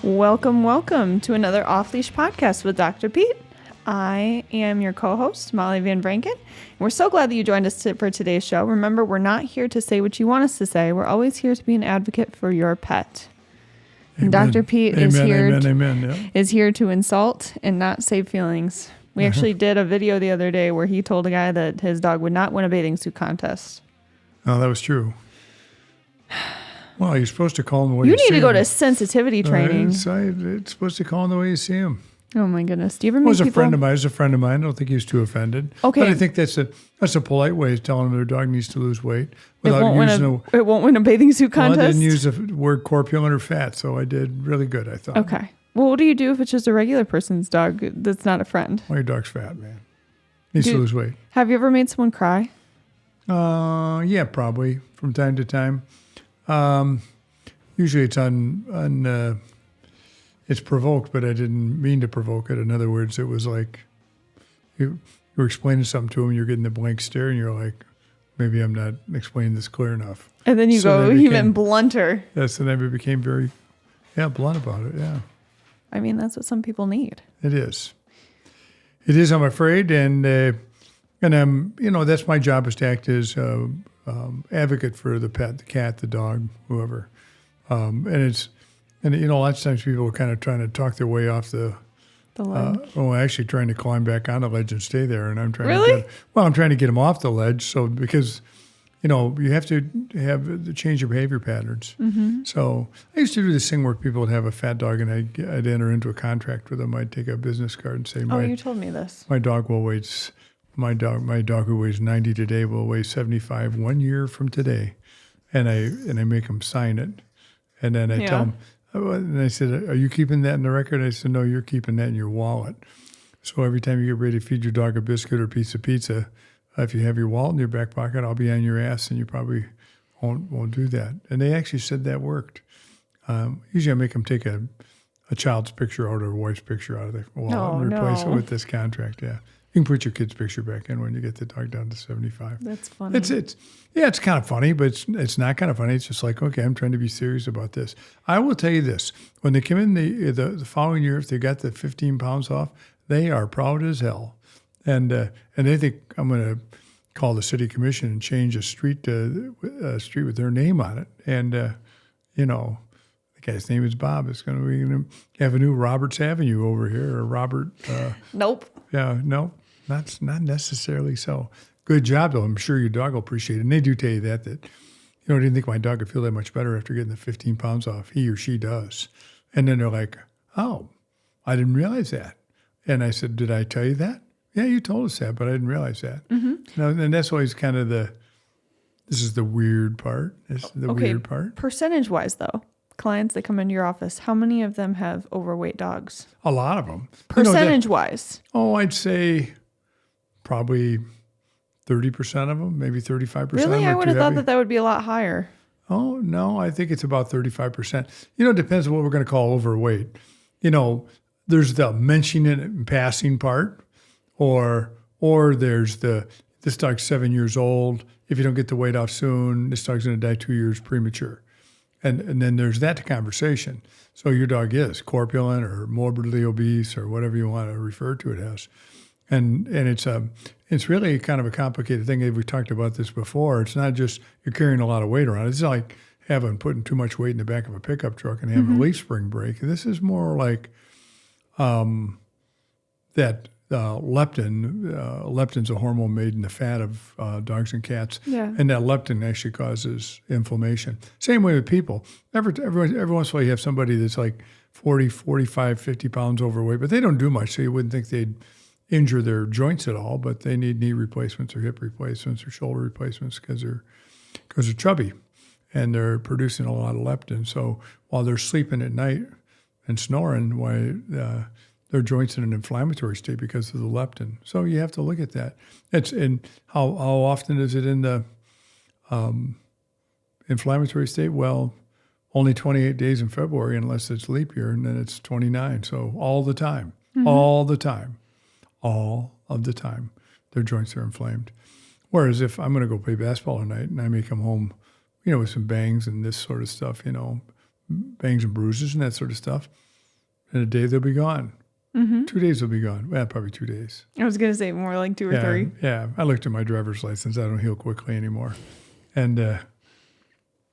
Welcome to another Off-Leash podcast with Dr. Pete. I am your co-host, Molly Van Branken. We're so glad that you joined us for today's show. Remember, we're not here to say what you want us to say. We're always here to be an advocate for your pet. And Dr. Pete is here to insult and not save feelings. We actually did a video the other day where he told a guy that his dog would not win a bathing suit contest. Oh, that was true. Well, you're supposed to call him the way you you see him. You need to go to sensitivity training. It's supposed to call him the way you see him. Oh, my goodness. Do you ever meet people? It was a friend of mine. I don't think he was too offended. Okay. But I think that's a polite way of telling them their dog needs to lose weight. It won't win a bathing suit contest? Well, I didn't use the word corpulent or fat, so I did really good, I thought. Okay. Well, what do you do if it's just a regular person's dog that's not a friend? Well, your dog's fat, man. Needs to lose weight. Have you ever made someone cry? Yeah, probably from time to time. Usually it's it's provoked, but I didn't mean to provoke it. In other words, it was like you were explaining something to him, you're getting the blank stare, and you're like, maybe I'm not explaining this clear enough. And then you go even blunter. Yes, and then we became very, blunt about it, yeah. I mean, that's what some people need. It is. It is, I'm afraid, and I'm, that's my job, is to act as advocate for the pet, the cat, the dog, whoever. And lots of times people are kind of trying to talk their way off the ledge. Actually trying to climb back on the ledge and stay there. And I'm trying I'm trying to get them off the ledge. So because, you have to have the change your behavior patterns. Mm-hmm. So I used to do this thing where people would have a fat dog and I'd enter into a contract with them. I'd take a business card and say, you told me this. My dog who weighs 90 today will weigh 75 1 year from today. And I make them sign it. And then I tell them, and I said, are you keeping that in the record? I said, no, you're keeping that in your wallet. So every time you get ready to feed your dog a biscuit or a piece of pizza, if you have your wallet in your back pocket, I'll be on your ass, and you probably won't do that. And they actually said that worked. Usually I make them take a child's picture out or a wife's picture out of the wallet and replace it with this contract, yeah. You can put your kid's picture back in when you get the dog down to 75. That's funny. It's kind of funny, but it's not kind of funny. It's just like, okay, I'm trying to be serious about this. I will tell you this. When they come in the following year, if they got the 15 pounds off, they are proud as hell. And they think I'm going to call the city commission and change a street with their name on it. And, the guy's name is Bob. It's going to have a new Roberts Avenue over here, or Robert. Nope. Yeah, no. That's not necessarily so. Good job, though. I'm sure your dog will appreciate it. And they do tell you that I didn't think my dog would feel that much better after getting the 15 pounds off. He or she does. And then they're like, oh, I didn't realize that. And I said, did I tell you that? Yeah, you told us that, but I didn't realize that. Mm-hmm. And that's always kind of this is the weird part. Weird part. Percentage-wise, though, clients that come into your office, how many of them have overweight dogs? A lot of them. Percentage-wise? I'd say probably 30% of them, maybe 35%. Really? I would have thought that would be a lot higher. Oh, no, I think it's about 35%. It depends on what we're going to call overweight. There's the mentioning it in passing part, or there's this dog's 7 years old. If you don't get the weight off soon, this dog's going to die 2 years premature. And then there's that conversation. So your dog is corpulent or morbidly obese or whatever you want to refer to it as. And it's really kind of a complicated thing. We talked about this before. It's not just you're carrying a lot of weight around. It's not like putting too much weight in the back of a pickup truck and having a leaf spring break. This is more like that leptin. Leptin's a hormone made in the fat of dogs and cats. Yeah. And that leptin actually causes inflammation. Same way with people. Every once in a while you have somebody that's like 40, 45, 50 pounds overweight, but they don't do much, so you wouldn't think they'd injure their joints at all, but they need knee replacements or hip replacements or shoulder replacements because they're chubby and they're producing a lot of leptin. So while they're sleeping at night and snoring, their joints in an inflammatory state because of the leptin. So you have to look at that. And how often is it in the inflammatory state? Well, only 28 days in February unless it's leap year, and then it's 29. So all the time, all of the time, their joints are inflamed. Whereas if I'm going to go play basketball tonight and I may come home, with some bangs and this sort of stuff, bangs and bruises and that sort of stuff, In a day, they'll be gone. 2 days will be gone. Well, probably 2 days. I was going to say more like 2 or 3. Yeah. I looked at my driver's license. I don't heal quickly anymore. And it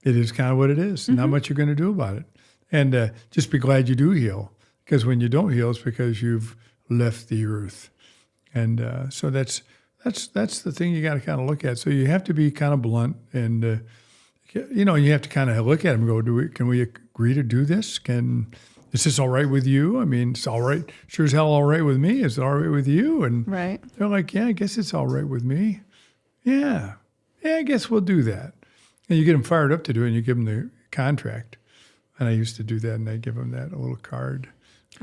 is kind of what it is. Not much you're going to do about it. And just be glad you do heal. Because when you don't heal, it's because you've left the earth. And so that's the thing you got to kind of look at. So you have to be kind of blunt. And, you have to kind of look at them and go, can we agree to do this? Is this all right with you? I mean, it's all right. Sure as hell all right with me. Is it all right with you? And they're like, yeah, I guess it's all right with me. Yeah, I guess we'll do that. And you get them fired up to do it, and you give them the contract. And I used to do that, and I give them that little card.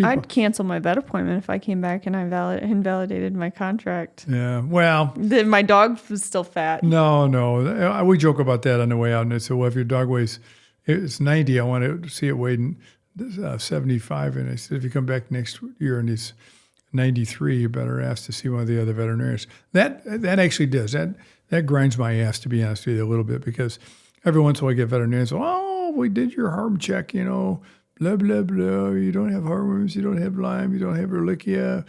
I'd cancel my vet appointment if I came back and I invalidated my contract. Yeah, well. My dog was still fat. No. We joke about that on the way out, and I said, well, if your dog weighs, it's 90, I want to see it weighed 75. And I said, if you come back next year and he's 93, you better ask to see one of the other veterinarians. That actually does. That grinds my ass, to be honest with you, a little bit, because every once in a while I get veterinarians, oh, we did your heart check, blah, blah, blah. You don't have heartworms, you don't have Lyme, you don't have Ehrlichia,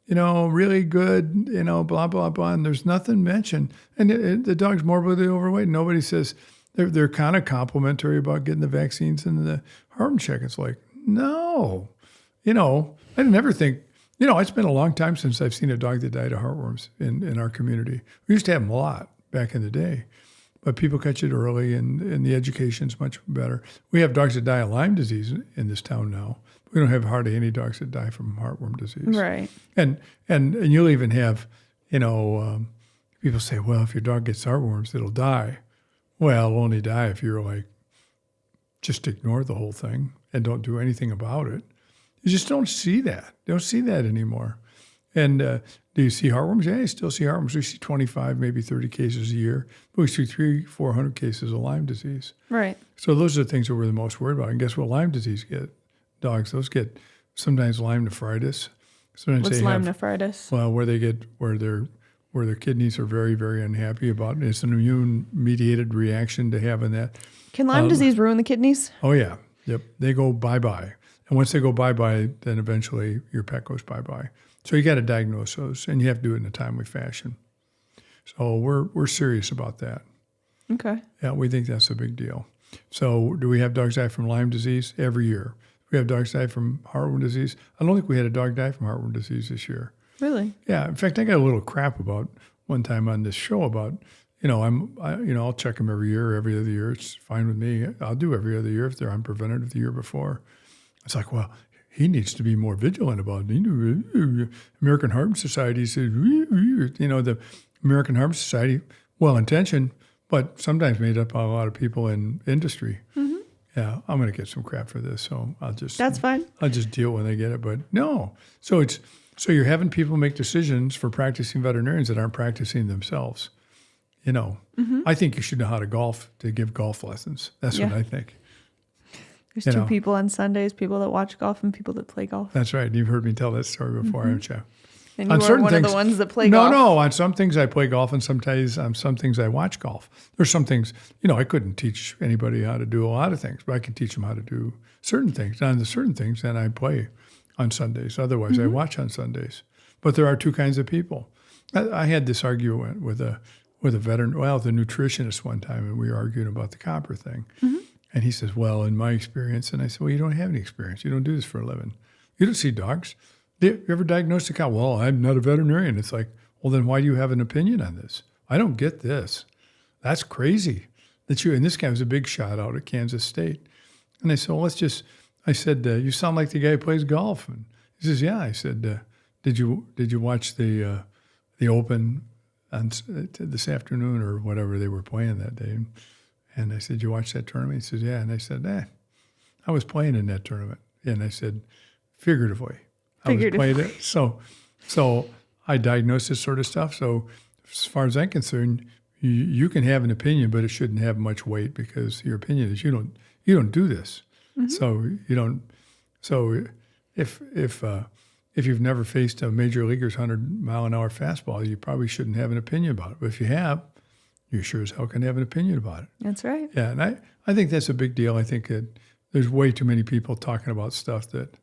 really good, blah, blah, blah. And there's nothing mentioned. And the dog's morbidly overweight. Nobody says, they're kind of complimentary about getting the vaccines and the heart check. It's like, no. I never think, it's been a long time since I've seen a dog that died of heartworms in our community. We used to have them a lot back in the day. But people catch it early, and the education's much better. We have dogs that die of Lyme disease in this town now. We don't have hardly any dogs that die from heartworm disease. Right. And you'll even have, people say, well, if your dog gets heartworms, it'll die. Well, it'll only die if you're like, just ignore the whole thing and don't do anything about it. You just don't see that. You don't see that anymore. And do you see heartworms? Yeah, you still see heartworms. We see 25, maybe 30 cases a year. But we see 300-400 cases of Lyme disease. Right. So those are the things that we're the most worried about. And guess what Lyme disease get? Dogs, those get sometimes Lyme nephritis. Sometimes What's Lyme nephritis? Well, where their kidneys are very, very unhappy about it. It's an immune-mediated reaction to having that. Can Lyme disease ruin the kidneys? Oh, yeah. Yep. They go bye-bye. And once they go bye-bye, then eventually your pet goes bye-bye. So you got to diagnose those, and you have to do it in a timely fashion. So we're serious about that. Okay. Yeah, we think that's a big deal. So do we have dogs die from Lyme disease? Every year. We have dogs die from heartworm disease. I don't think we had a dog die from heartworm disease this year. Really? Yeah. In fact, I got a little crap about one time on this show about, I'll check them every year, every other year. It's fine with me. I'll do every other year if they're unpreventative the year before. It's like, well, he needs to be more vigilant about it. American Heart Society says, the American Heart Society, well-intentioned, but sometimes made up by a lot of people in industry. Mm-hmm. Yeah, I'm going to get some crap for this, so that's fine. I'll just deal when they get it. But no, so you're having people make decisions for practicing veterinarians that aren't practicing themselves. I think you should know how to golf to give golf lessons. That's what I think. There's two people on Sundays, people that watch golf and people that play golf. That's right. You've heard me tell that story before, haven't you? And you are one of the ones that play golf. No. On some things I play golf, and sometimes on some things I watch golf. There's some things, I couldn't teach anybody how to do a lot of things, but I can teach them how to do certain things. And on the certain things, then I play on Sundays. Otherwise, I watch on Sundays. But there are two kinds of people. I had this argument with a veteran, the nutritionist one time, and we were arguing about the copper thing. Mm-hmm. And he says, well, in my experience, and I said, well, you don't have any experience. You don't do this for a living. You don't see dogs. You ever diagnosed a cow? Well, I'm not a veterinarian. It's like, well, then why do you have an opinion on this? I don't get this. That's crazy. And this guy was a big shot out at Kansas State. And I said, well, I said, you sound like the guy who plays golf. And he says, yeah. I said, did you watch the Open on this afternoon or whatever they were playing that day? And I said, you watch that tournament? He says, yeah. And I said, I was playing in that tournament. And I said, figuratively. I was playing it. So I diagnosed this sort of stuff. So as far as I'm concerned, you can have an opinion, but it shouldn't have much weight because your opinion is you don't do this. Mm-hmm. So you don't. So if you've never faced a major leaguer's 100-mile-an-hour fastball, you probably shouldn't have an opinion about it. But if you have, you sure as hell can have an opinion about it. That's right. Yeah, and I think that's a big deal. I think that there's way too many people talking about stuff that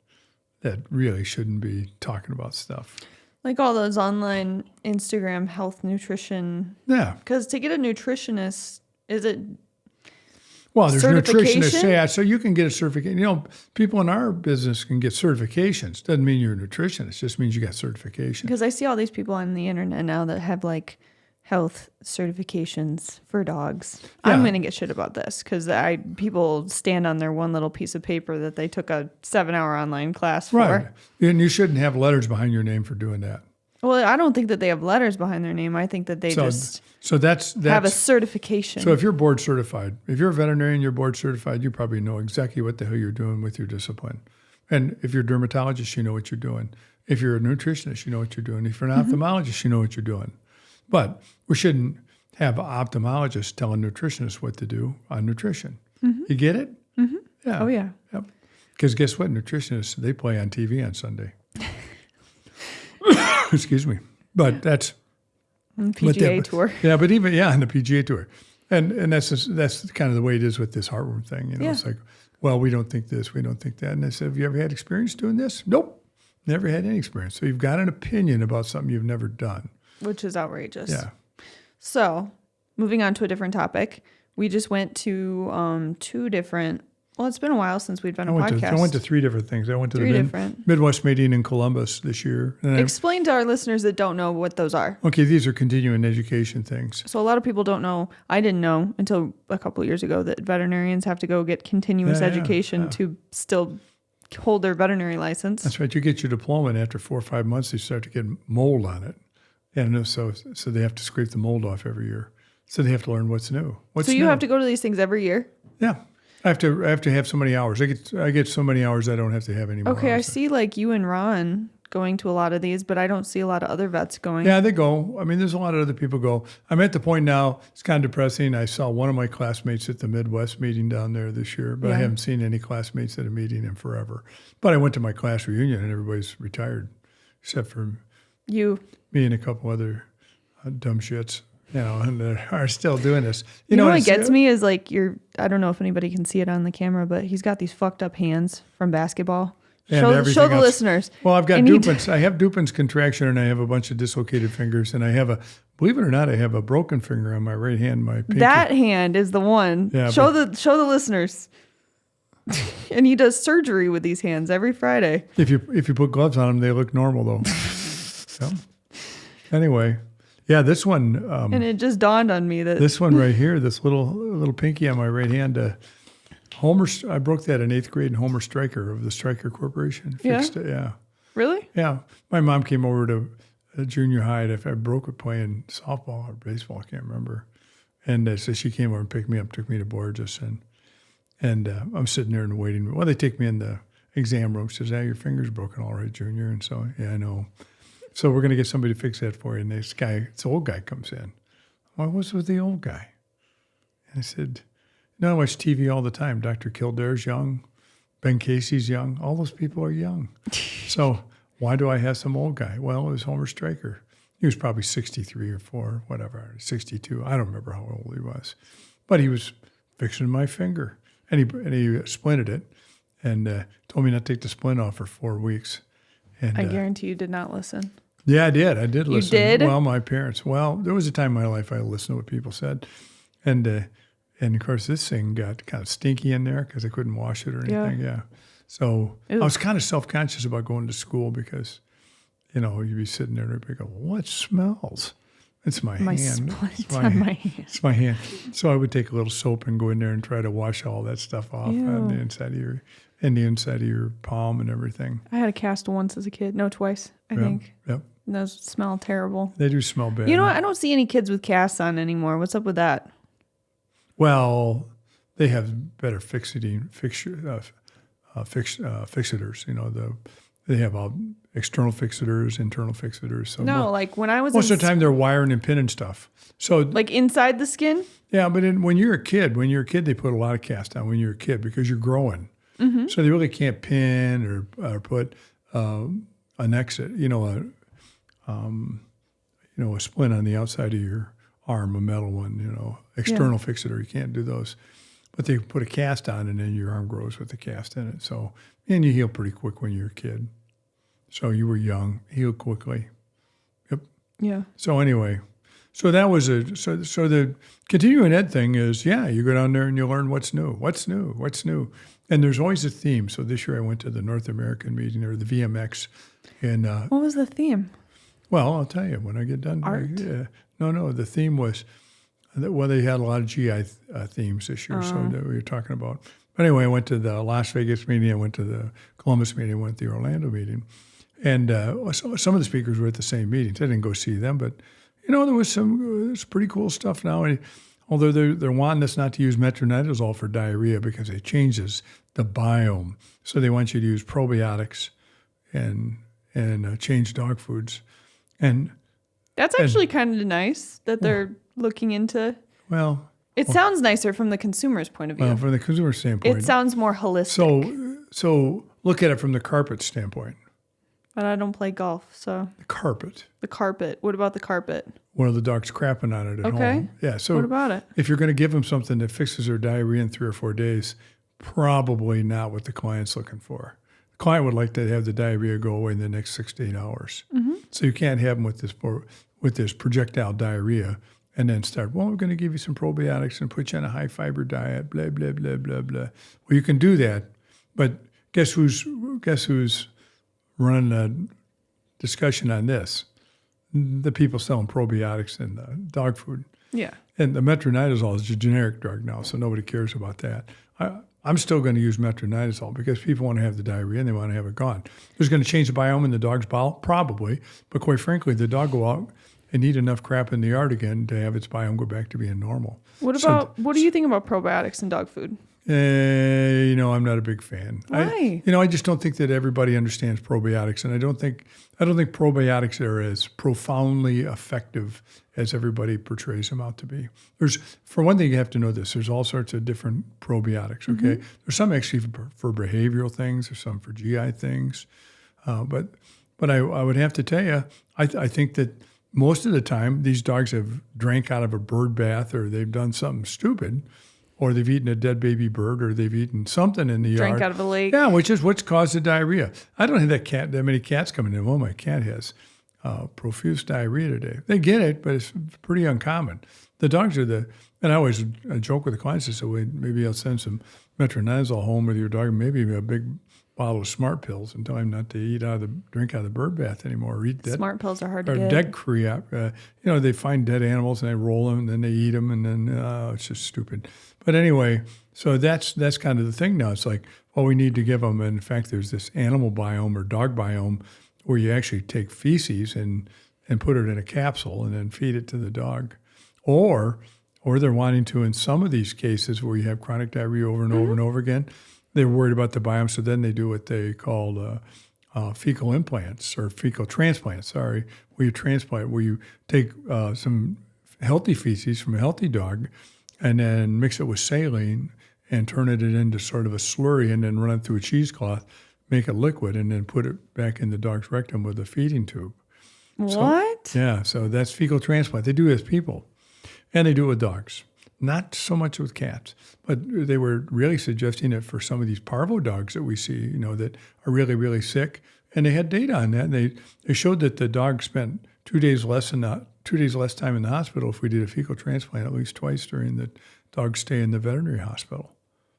that really shouldn't be talking about stuff. Like all those online Instagram health nutrition. Yeah. Because to get a nutritionist, is it Well, there's certification? nutritionists, yeah, so you can get a certification. You know, people in our business can get certifications. Doesn't mean you're a nutritionist. It just means you got certification. Because I see all these people on the internet now that have like health certifications for dogs. Yeah. I'm going to get shit about this because people stand on their one little piece of paper that they took a 7-hour online class for. Right. And you shouldn't have letters behind your name for doing that. Well, I don't think that they have letters behind their name. I think that they So that's have a certification. So if you're board certified, if you're a veterinarian, you're board certified, you probably know exactly what the hell you're doing with your discipline. And if you're a dermatologist, you know what you're doing. If you're a nutritionist, you know what you're doing. If you're an ophthalmologist, you know what you're doing. But we shouldn't have ophthalmologists telling nutritionists what to do on nutrition. You get it? Mm-hmm. Yeah. Oh, yeah. Yep. Because guess what? Nutritionists, they play on TV on Sunday. Excuse me. But that's... On the PGA Tour. Yeah, but even, on the PGA Tour. And that's kind of the way it is with this heartworm thing. You know, It's like, well, we don't think this, we don't think that. And I said, have you ever had experience doing this? Nope. Never had any experience. So you've got an opinion about something you've never done. Which is outrageous. Yeah. So, moving on to a different topic. We just went to 2 different... Well, it's been a while since we've done a podcast. I went to 3 different things. I went to 3 the different. Midwest meeting in Columbus this year. And Explain to our listeners that don't know what those are. okay, these are continuing education things. So a lot of people don't know. I didn't know until a couple of years ago that veterinarians have to go get continuous education to still hold their veterinary license. That's right. You get your diploma, and after 4 or 5 months, they start to get mold on it. And so they have to scrape the mold off every year. So they have to learn what's new. So you have to go to these things every year? Yeah. I have to have so many hours. I get so many hours I don't have to have any more. Okay, hours. I see like you and Ron going to a lot of these, but I don't see a lot of other vets going. Yeah, they go. I mean, there's a lot of other people go. I'm at the point now, it's kind of depressing. I saw one of my classmates at the Midwest meeting down there this year, but I haven't seen any classmates at a meeting in forever. But I went to my class reunion and everybody's retired, except for you, me and a couple other dumb shits. You know, and they are still doing this. You know what gets me is like I don't know if anybody can see it on the camera, but he's got these fucked up hands from basketball. Show the listeners. Well, I've got Dupin's. I have Dupin's contraction, and I have a bunch of dislocated fingers, and I have believe it or not, I have a broken finger on my right hand. My pinky. That hand is the one. Yeah, show the listeners. And he does surgery with these hands every Friday. If you put gloves on them, they look normal though. So, anyway. Yeah, this one. And it just dawned on me that this one right here, this little pinky on my right hand, I broke that in 8th grade in Homer Stryker of the Stryker Corporation. Fixed it, yeah. Really? Yeah. My mom came over to junior high, and if I broke it playing softball or baseball, I can't remember. And so she came over and picked me up, took me to Borges, and I'm sitting there in the waiting room. Well, they take me in the exam room. Says, your finger's broken all right, Junior. And so, yeah, I know. So we're going to get somebody to fix that for you. And this old guy comes in. Well, what's with the old guy? And I said, I watch TV all the time. Dr. Kildare's young. Ben Casey's young. All those people are young. So why do I have some old guy? Well, it was Homer Stryker. He was probably 63 or 4, whatever, 62. I don't remember how old he was. But he was fixing my finger. And he splinted it and told me not to take the splint off for 4 weeks. And I guarantee you did not listen. Yeah, I did. I did listen. You did? Well, my parents. Well, there was a time in my life I listened to what people said. And of course, this thing got kind of stinky in there because I couldn't wash it or anything. Yeah. So I was kind of self-conscious about going to school because, you'd be sitting there and everybody go, what smells? It's my hand. It's on my hand. It's my hand. So I would take a little soap and go in there and try to wash all that stuff off on the inside of your palm and everything. I had a cast once as a kid. No, twice, I think. Yep. And those smell terrible. They do smell bad. You know what? I don't see any kids with casts on anymore. What's up with that? Well, they have better fixators. They have external fixators, internal fixators. So like when I was most of the time they're wiring and pinning stuff. So like inside the skin. Yeah, but when you're a kid, they put a lot of cast on when you're a kid because you're growing. Mm-hmm. So they really can't pin or put an exit. A splint on the outside of your arm, a metal one. External fixator. You can't do those. But they put a cast on, and then your arm grows with the cast in it. So, And you heal pretty quick when you're a kid. So you were young, healed quickly. Yep. Yeah. So anyway, so that was so the continuing ed thing is, you go down there and you learn what's new. And there's always a theme. So this year I went to the North American meeting, or the VMX. And what was the theme? well, I'll tell you when I get done. Art? No, the theme was, they had a lot of GI themes this year, so that we were talking about. But anyway, I went to the Las Vegas meeting, I went to the Columbus meeting, I went to the Orlando meeting. And some of the speakers were at the same meetings. I didn't go see them, but, there was there's pretty cool stuff now. And although they're wanting us not to use metronidazole for diarrhea because it changes the biome. So they want you to use probiotics and change dog foods. And that's actually kind of nice that they're looking into. Well, it sounds nicer from the consumer's point of view. Well, from the consumer standpoint. It sounds more holistic. So look at it from the carpet standpoint. But I don't play golf, so. The carpet. The carpet. What about the carpet? One of the dogs crapping on it at home. Yeah. So what about it? If you're going to give them something that fixes their diarrhea in 3 or 4 days, probably not what the client's looking for. The client would like to have the diarrhea go away in the next 6 to 8 hours. Mm-hmm. So you can't have them with this projectile diarrhea and then start, we're going to give you some probiotics and put you on a high fiber diet, blah, blah, blah, blah, blah. Well, you can do that, but guess who's running a discussion on this? The people selling probiotics and dog food. Yeah. And the metronidazole is a generic drug now, so nobody cares about that. I'm still going to use metronidazole because people want to have the diarrhea and they want to have it gone. Is it going to change the biome in the dog's bowel? Probably. But quite frankly, the dog will go out and eat enough crap in the yard again to have its biome go back to being normal. What do you think about probiotics in dog food? I'm not a big fan. Why? I just don't think that everybody understands probiotics, and I don't think probiotics are as profoundly effective as everybody portrays them out to be. For one thing, you have to know this. There's all sorts of different probiotics. Okay, mm-hmm. There's some actually for behavioral things. There's some for GI things, but I would have to tell you, I think that most of the time these dogs have drank out of a bird bath, or they've done something stupid. Or they've eaten a dead baby bird, or they've eaten something in the yard. Drank out of a lake. Yeah, which is what's caused the diarrhea. I don't have that many cats coming in. Well, my cat has profuse diarrhea today. They get it, but it's pretty uncommon. The dogs are and I always joke with the clients. I say, well, maybe I'll send some metronidazole home with your dog, maybe a big bottle of Smart Pills, and tell him not to drink out of the bird bath anymore, or eat dead. Smart Pills are hard to get. Or dead crap. They find dead animals and they roll them and then they eat them, and then it's just stupid. But anyway, so that's kind of the thing now. It's like, we need to give them. And in fact, there's this animal biome or dog biome where you actually take feces and put it in a capsule and then feed it to the dog. Or they're wanting to, in some of these cases where you have chronic diarrhea over and over and over again, they're worried about the biome. So then they do what they call fecal implants or fecal transplants, where you take some healthy feces from a healthy dog and then mix it with saline and turn it into sort of a slurry and then run it through a cheesecloth, make it liquid, and then put it back in the dog's rectum with a feeding tube. What? So that's fecal transplant. They do it with people, and they do it with dogs. Not so much with cats, but they were really suggesting it for some of these parvo dogs that we see, that are really, really sick. And they had data on that. And they showed that the dog spent 2 days less time in the hospital if we did a fecal transplant at least twice during the dog's stay in the veterinary hospital.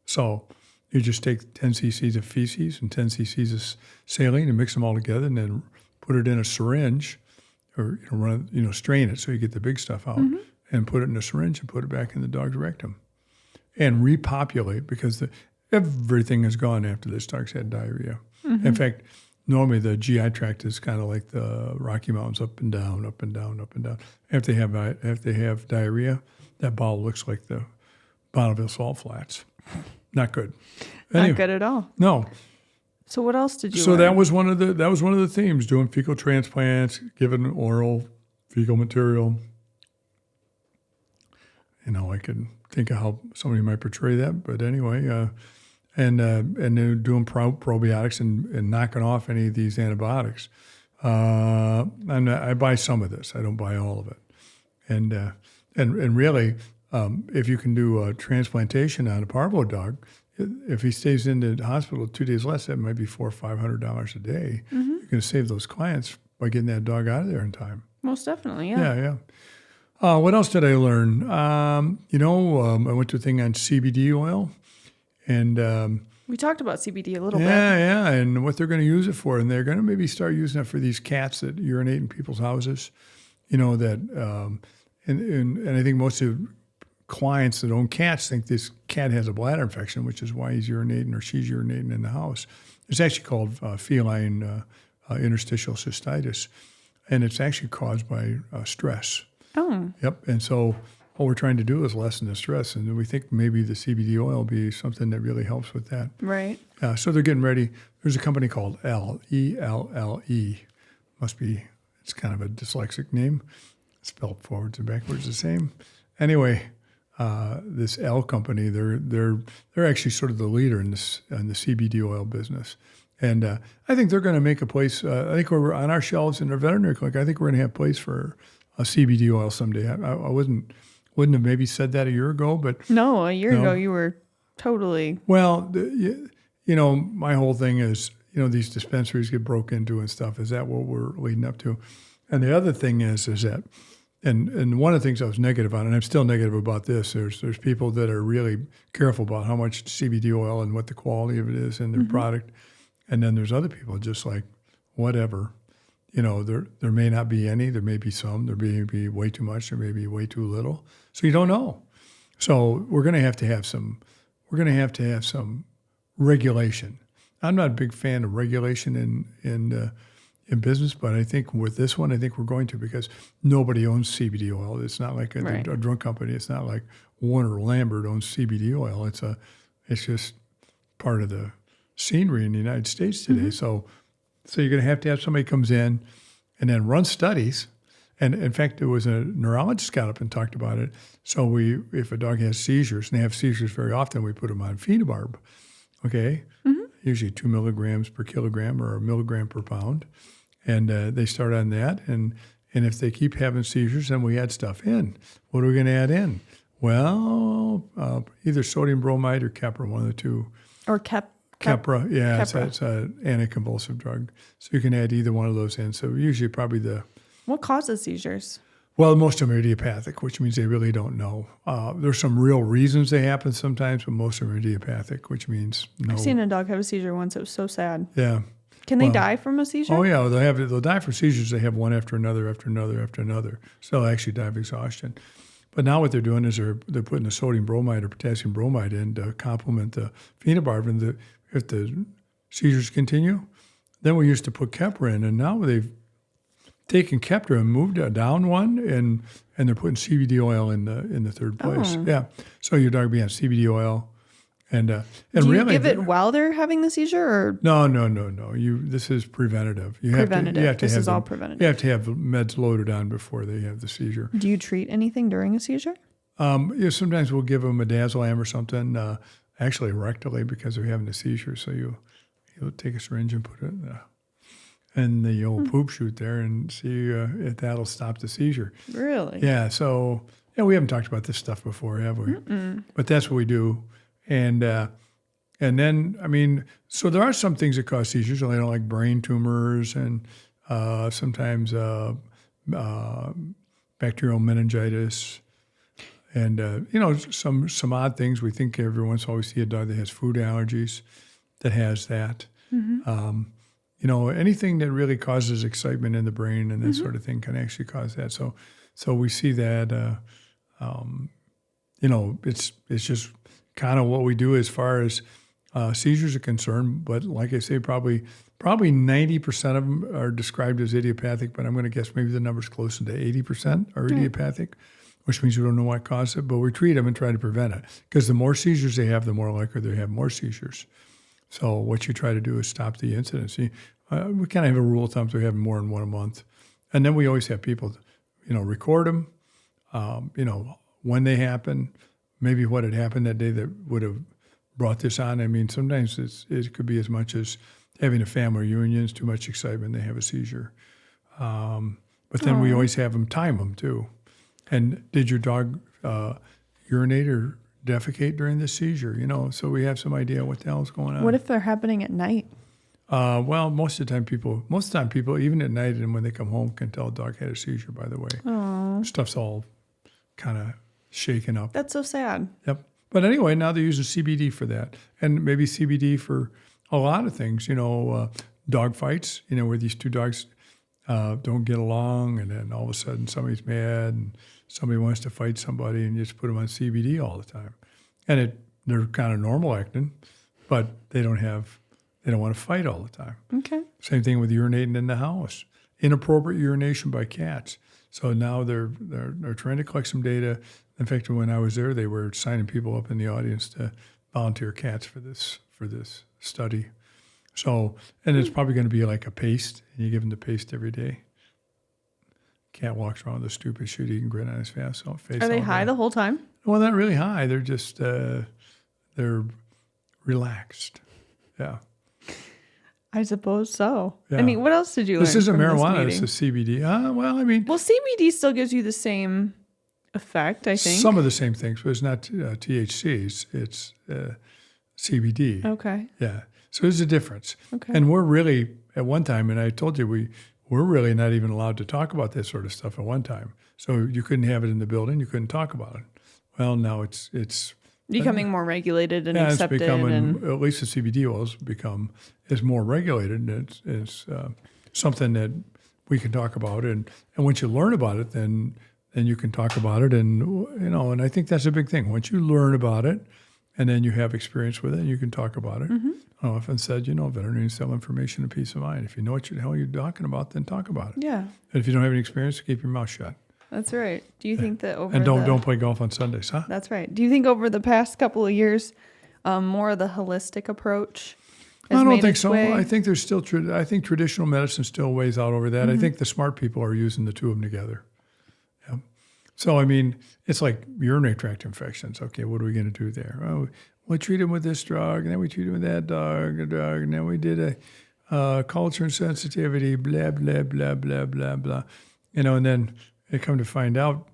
So you just take 10 cc's of feces and 10 cc's of saline and mix them all together, and then put it in a syringe, or strain it so you get the big stuff out. Mm-hmm. And put it in a syringe and put it back in the dog's rectum. And repopulate, because everything is gone after this dog's had diarrhea. Mm-hmm. In fact, normally the GI tract is kind of like the Rocky Mountains, up and down, up and down, up and down. After they have diarrhea, that bowel looks like the Bonneville Salt Flats. Not good. Not good at all. No. So what else did you So learn? that was one of the themes, doing fecal transplants, giving oral fecal material. I could think of how somebody might portray that, but anyway, and then doing probiotics and knocking off any of these antibiotics. I buy some of this. I don't buy all of it. And really, if you can do a transplantation on a parvo dog, if he stays in the hospital 2 days less, that might be $400 or $500 a day. You're going to save those clients by getting that dog out of there in time. Most definitely, yeah. Yeah. What else did I learn? I went to a thing on CBD oil, and We talked about CBD a little bit. yeah, and what they're going to use it for, and they're going to maybe start using it for these cats that urinate in people's houses. And I think most of clients that own cats think this cat has a bladder infection, which is why he's urinating or she's urinating in the house. It's actually called feline interstitial cystitis, and it's actually caused by stress. Oh. Yep. And so what we're trying to do is lessen the stress, and we think maybe the CBD oil will be something that really helps with that. Right. So they're getting ready. There's a company called ELLE. It's kind of a dyslexic name. Spelled forwards and backwards the same. Anyway, this L company, they're actually sort of the leader in the CBD oil business. And I think they're going to make a place. I think we're on our shelves in our veterinary clinic. I think we're going to have a place for a CBD oil someday. I wouldn't have maybe said that a year ago, but No, a year ago you were totally. well, my whole thing is these dispensaries get broke into and stuff. Is that what we're leading up to? And the other thing is that, and one of the things I was negative on, and I'm still negative about this. There's people that are really careful about how much CBD oil and what the quality of it is in their product. And then there's other people just like, whatever, there may not be any, there may be some, there may be way too much, there may be way too little. So you don't know. So we're going to have to have some regulation. I'm not a big fan of regulation in business, but I think with this one, we're going to, because nobody owns CBD oil. It's not like a drug company. It's not like Warner Lambert owns CBD oil. It's just part of the scenery in the United States today. So you're going to have somebody comes in and then run studies. And in fact, there was a neurologist got up and talked about it. So if a dog has seizures, and they have seizures very often, we put them on phenobarb. Okay, usually 2 milligrams per kilogram or a milligram per pound. And they start on that, and if they keep having seizures, then we add stuff in. What are we going to add in? Well, either sodium bromide or Keppra, one of the two. Or Keppra, yeah, Keppra. It's an anticonvulsive drug. So you can add either one of those in. So usually probably What causes seizures? well, most of them are idiopathic, which means they really don't know. There's some real reasons they happen sometimes, but most of them are idiopathic, which means no. I've seen a dog have a seizure once. It was so sad. Yeah. Can they die from a seizure? Oh yeah, they'll die from seizures. They have one after another, after another, after another. So they'll actually die of exhaustion. But now what they're doing is they're putting the sodium bromide or potassium bromide in to complement the phenobarb. And if the seizures continue, then we used to put Keppra in, and now they've taken Keppra and moved it down one, and they're putting CBD oil in the third place. Oh. Yeah, so your dog will be on CBD oil. And Do really, you give it while they're having the seizure, or No. This is preventative. preventative? This is all preventative. You have to have meds loaded on before they have the seizure. Do you treat anything during a seizure? Sometimes we'll give them midazolam or something, actually rectally, because they're having a seizure. So you'll take a syringe and put it in the old poop chute there and see if that'll stop the seizure. Really? Yeah. So we haven't talked about this stuff before, have we? But that's what we do. And then, so there are some things that cause seizures, like brain tumors and sometimes bacterial meningitis and, some odd things. We think every once in a while we see a dog that has food allergies that has that. Anything that really causes excitement in the brain and that sort of thing can actually cause that. So we see that, it's just kind of what we do as far as seizures are concerned. But like I say, probably 90% of them are described as idiopathic, but I'm going to guess maybe the number's closer to 80% are idiopathic, which means we don't know what caused it, but we treat them and try to prevent it. Because the more seizures they have, the more likely they have more seizures. So what you try to do is stop the incidence. We kind of have a rule of thumb, so we have more than one a month. And then we always have people, record them, when they happen, maybe what had happened that day that would have brought this on. Sometimes it could be as much as having a family reunion, too much excitement, they have a seizure. But then we always have them time them too. And did your dog urinate or defecate during the seizure, so we have some idea what the hell's going on. What if they're happening at night? Well, most of the time people, even at night and when they come home, can tell a dog had a seizure, by the way. Oh, Stuff's all kind of shaken up. that's so sad. Yep. But anyway, now they're using CBD for that, and maybe CBD for a lot of things, dog fights, where these two dogs don't get along, and then all of a sudden somebody's mad and somebody wants to fight somebody, and you just put them on CBD all the time. And they're kind of normal acting, but they don't want to fight all the time. Okay. Same thing with urinating in the house. Inappropriate urination by cats. So now they're trying to collect some data. In fact, when I was there, they were signing people up in the audience to volunteer cats for this study. So, and it's probably going to be like a paste, and you give them the paste every day. Cat walks around with a stupid shit-eating grin on his face. Are they high the whole time? Well, not really high. They're just they're relaxed. Yeah. I suppose so. Yeah. I mean, what else did you learn? This isn't from marijuana. This This meeting? is CBD. Well, CBD still gives you the same effect, I think. some of the same things, but it's not THC. It's CBD. Okay. Yeah. So there's a difference. Okay. And we're really, at one time, and I told you, we're really not even allowed to talk about this sort of stuff at one time. So you couldn't have it in the building. You couldn't talk about it. Well, now it's Becoming more regulated and it's accepted. becoming, And at least the CBD oils is more regulated. And it's something that we can talk about. And once you learn about it, then you can talk about it. And, and I think that's a big thing. Once you learn about it, and then you have experience with it, you can talk about it. Mm-hmm. I often said, veterinarians sell information and peace of mind. If you know what the hell you're talking about, then talk about it. yeah, And if you don't have any experience, keep your mouth shut. that's right. Do you think that over And don't play golf on Sundays, huh? That's right. Do you think over the past couple of years, more of the holistic approach has I don't made think its so. way? I think there's still I think traditional medicine still weighs out over that. Mm-hmm. I think the smart people are using the two of them together. Yeah. So I mean, it's like urinary tract infections. Okay, what are we going to do there? Oh, we treat them with this drug, and then we treat them with that drug, and then we did a culture and sensitivity, blah blah blah blah blah blah, and then they come to find out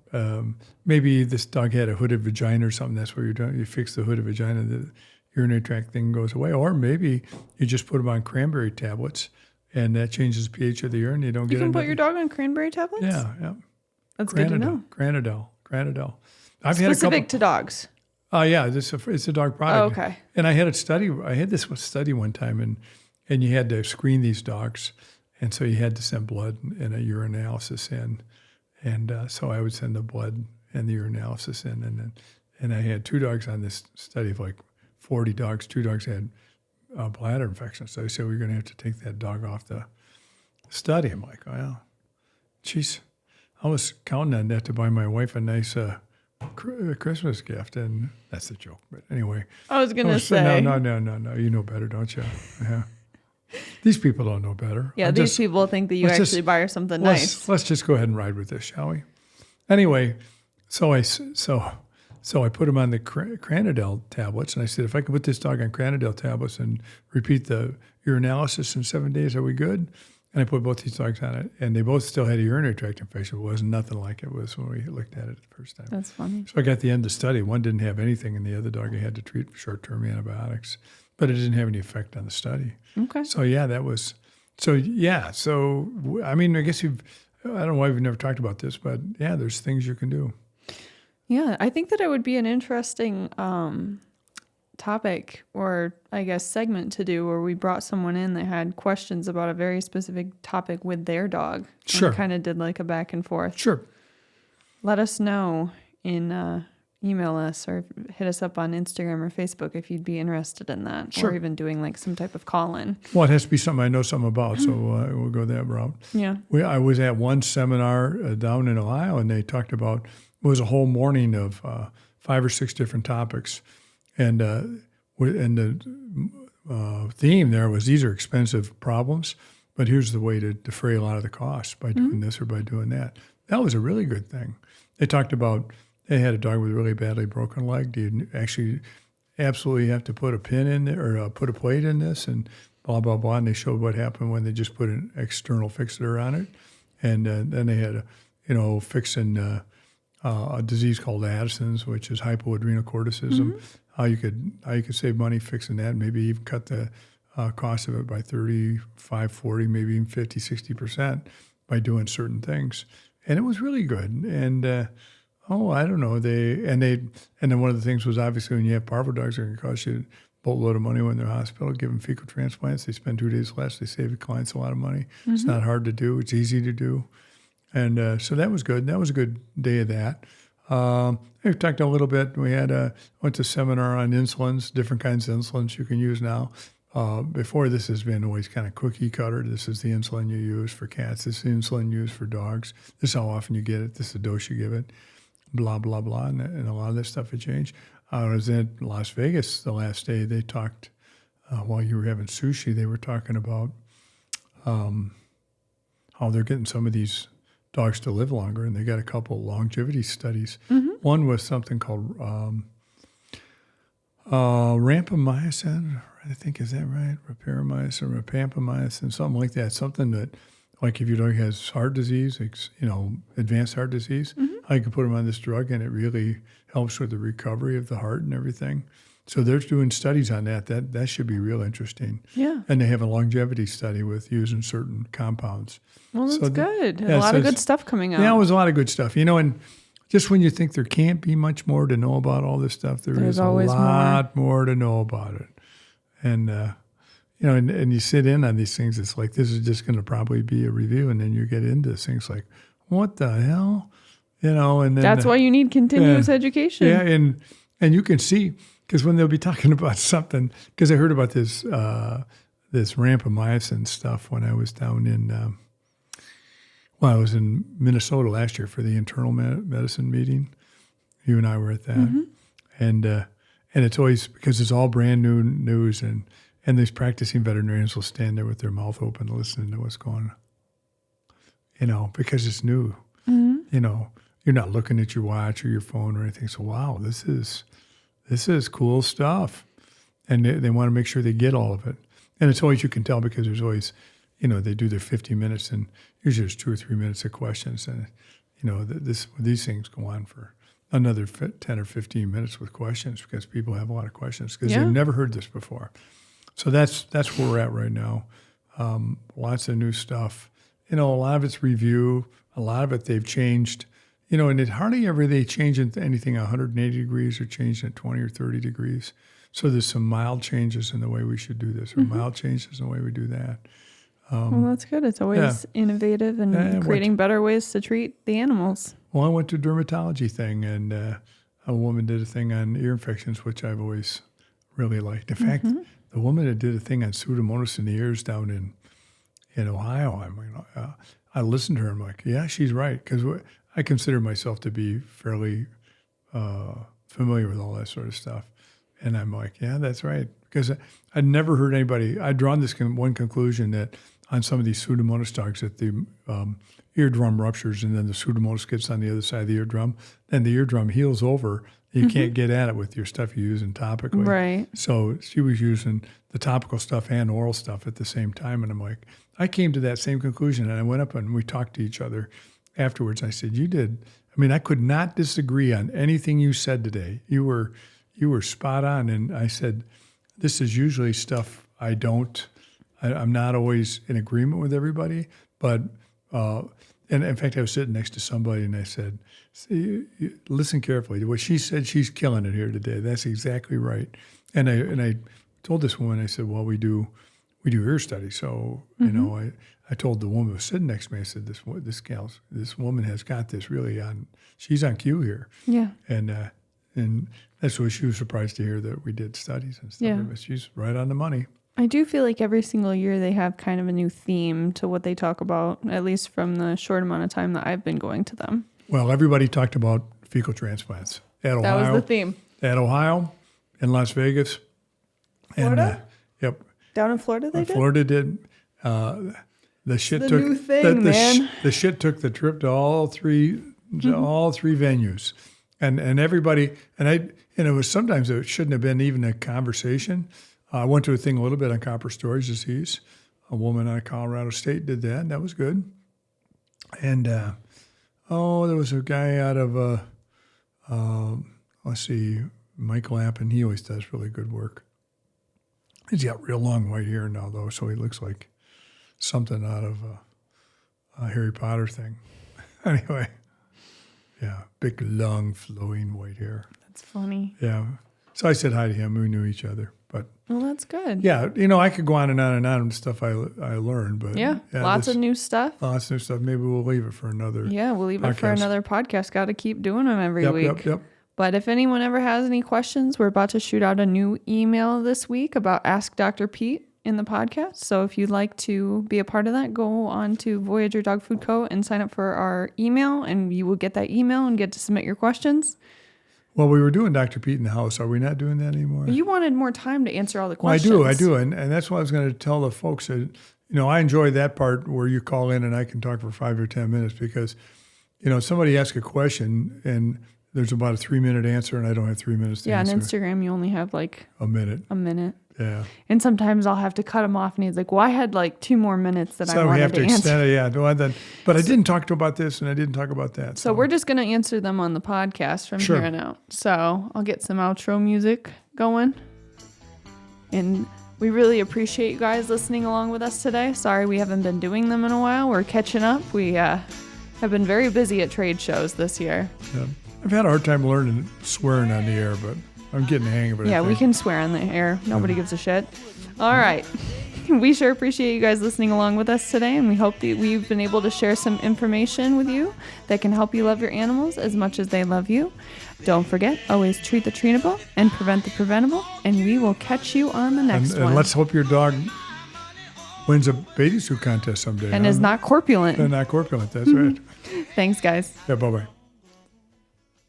maybe this dog had a hooded vagina or something. That's where you fix the hooded vagina, the urinary tract thing goes away. Or maybe you just put them on cranberry tablets, and that changes the pH of the urine. You don't get. You can put your dog on cranberry tablets? Yeah. That's good to know. Granadel. I've Specific had a couple. to dogs. Yeah, it's a dog product. Oh, okay. And I had this study one time, and you had to screen these dogs, and so you had to send blood and a urine analysis in, and so I would send the blood and the urine analysis in, and I had 2 dogs on this study of like 40 dogs. 2 dogs had bladder infections, so they said we're going to have to take that dog off the study. I'm like, well, geez, I was counting on that to buy my wife a nice Christmas gift, and that's a joke. But anyway, I was going to say. No. You know better, don't you? Yeah. These people don't know better. Yeah, these people think that you actually buy her something nice. Let's just go ahead and ride with this, shall we? Anyway, so I put him on the Cranadel tablets, and I said, if I can put this dog on Cranadel tablets and repeat the urinalysis in 7 days, are we good? And I put both these dogs on it, and they both still had a urinary tract infection. It was nothing like it was when we looked at it the first time. That's funny. So I got the end of the study. One didn't have anything, and the other dog I had to treat for short-term antibiotics. But it didn't have any effect on the study. Okay. So, yeah, that was – so, yeah. So, I mean, I guess I don't know why we've never talked about this, but, yeah, there's things you can do. Yeah, I think that it would be an interesting topic or, I guess, segment to do where we brought someone in that had questions about a very specific topic with their dog. Sure. And kind of did like a back and forth. Sure. Let us know in email us or hit us up on Instagram or Facebook if you'd be interested in that. Sure. Or even doing like some type of call-in. Well, it has to be something I know something about, so we'll go that route. Yeah. I was at one seminar down in Ohio, and they talked about – it was a whole morning of 5 or 6 different topics. And the theme there was these are expensive problems, but here's the way to defray a lot of the costs by doing this or by doing that. That was a really good thing. They talked about they had a dog with a really badly broken leg. Do you actually absolutely have to put a pin in there or put a plate in this and blah, blah, blah. And they showed what happened when they just put an external fixator on it. And then they had, fixing a disease called Addison's, which is hypoadrenocorticism. How you could save money fixing that, maybe even cut the cost of it by 35, 40, maybe even 50, 60% by doing certain things. And it was really good. And I don't know. And then one of the things was obviously when you have parvo dogs, they're going to cost you a boatload of money when they're in the hospital. Give them fecal transplants. They spend 2 days less. They save the clients a lot of money. It's not hard to do. It's easy to do. And so that was good. That was a good day of that. We talked a little bit. We went to a seminar on insulins, different kinds of insulins you can use now. Before, this has been always kind of cookie cutter. This is the insulin you use for cats. This is the insulin used for dogs. This is how often you get it. This is the dose you give it. Blah, blah, blah. And a lot of this stuff had changed. I was in Las Vegas the last day. They talked, while you were having sushi, they were talking about how they're getting some of these dogs to live longer, and they got a couple longevity studies. One was something called rampamycin, I think, is that right? Rapamycin or rapampamycin, something like that. Something that, like if your dog has heart disease, advanced heart disease, I can put them on this drug, and it really helps with the recovery of the heart and everything. So they're doing studies on that. That should be real interesting. Yeah. And they have a longevity study with using certain compounds. Well, that's good. Yeah, a lot of good stuff coming out. Yeah, it was a lot of good stuff. And just when you think there can't be much more to know about all this stuff, there's always a lot more to know about it. And, and you sit in on these things, it's like, this is just going to probably be a review. And then you get into things like, what the hell? And then, that's why you need continuous education. Yeah, and you can see, because when they'll be talking about something, because I heard about this rampamycin stuff when I was down in, I was in Minnesota last year for the internal medicine meeting. You and I were at that. And it's always, because it's all brand new news, and these practicing veterinarians will stand there with their mouth open listening to what's going on, because it's new. You're not looking at your watch or your phone or anything. So, wow, this is cool stuff. And they want to make sure they get all of it. And it's always, you can tell, because there's always, they do their 50 minutes, and usually there's 2 or 3 minutes of questions. And, these things go on for another 10 or 15 minutes with questions, because people have a lot of questions because they've never heard this before. So that's where we're at right now. Lots of new stuff. A lot of it's review. A lot of it they've changed. And it hardly ever they change anything 180 degrees or change it 20 or 30 degrees. So there's some mild changes in the way we should do this, or mild changes in the way we do that. Well, that's good. It's always innovative and creating better ways to treat the animals. Well, I went to a dermatology thing, and a woman did a thing on ear infections, which I've always really liked. In fact, the woman that did a thing on Pseudomonas in the ears down in Ohio, I listened to her. I'm like, yeah, she's right, because I consider myself to be fairly familiar with all that sort of stuff. And I'm like, yeah, that's right. Because I'd never heard anybody, I'd drawn this one conclusion that on some of these Pseudomonas dogs that the eardrum ruptures, and then the Pseudomonas gets on the other side of the eardrum, and the eardrum heals over. You can't get at it with your stuff you're using topically. Right. So she was using the topical stuff and oral stuff at the same time. And I'm like, I came to that same conclusion, and I went up and we talked to each other afterwards. I said, you did. I could not disagree on anything you said today. You were spot on. And I said, this is usually stuff I'm not always in agreement with everybody, but, and in fact, I was sitting next to somebody, and I said, listen carefully. What she said, she's killing it here today. That's exactly right. And I told this woman, I said, well, we do ear studies. So, I told the woman who was sitting next to me, I said, this woman has got this really she's on cue here. Yeah. And that's why she was surprised to hear that we did studies and stuff. Yeah. But she's right on the money. I do feel like every single year they have kind of a new theme to what they talk about, at least from the short amount of time that I've been going to them. Well, everybody talked about fecal transplants at Ohio. That was the theme. At Ohio, in Las Vegas. Florida? Yep. Down in Florida they did? Florida did. The shit the took new thing, man. The shit took the trip to all three venues. And everybody, it was sometimes it shouldn't have been even a conversation. I went to a thing a little bit on copper storage disease. A woman out of Colorado State did that. That was good. And, there was a guy out of Let's see, Mike Lappin, he always does really good work. He's got real long white hair now, though, so he looks like something out of a Harry Potter thing. Anyway, yeah, big, long, flowing white hair. That's funny. Yeah. So I said hi to him. We knew each other. But well, that's good. Yeah, I could go on and on with stuff I learned. But yeah, lots of new stuff. Lots of new stuff. Maybe we'll leave it for another Yeah, we'll leave it for another podcast. Got to keep doing them every week. Yep. But if anyone ever has any questions, we're about to shoot out a new email this week about Ask Dr. Pete in the podcast. So if you'd like to be a part of that, go on to Voyager Dog Food Co. and sign up for our email, and you will get that email and get to submit your questions. Well, we were doing Dr. Pete in the house. Are we not doing that anymore? You wanted more time to answer all the questions. Well, I do. And that's what I was going to tell the folks that, I enjoy that part where you call in and I can talk for 5 or 10 minutes because, somebody asks a question and there's about a 3-minute answer and I don't have 3 minutes to answer. Yeah, on Instagram you only have like a minute. Yeah. And sometimes I'll have to cut him off and he's like, well, I had like 2 more minutes that I wanted to answer. So we have to extend it, yeah. But I didn't talk about this and I didn't talk about that. So we're just going to answer them on the podcast from here on out. So I'll get some outro music going. And we really appreciate you guys listening along with us today. Sorry we haven't been doing them in a while. We're catching up. We have been very busy at trade shows this year. Yeah. I've had a hard time learning swearing on the air, but I'm getting the hang of it. Yeah, we can swear on the air. Nobody gives a shit. All right. We sure appreciate you guys listening along with us today, and we hope that we've been able to share some information with you that can help you love your animals as much as they love you. Don't forget, always treat the treatable and prevent the preventable, and we will catch you on the next one. And let's hope your dog wins a bathing suit contest someday. And is not corpulent. And not corpulent, that's right. Thanks, guys. Yeah, bye-bye.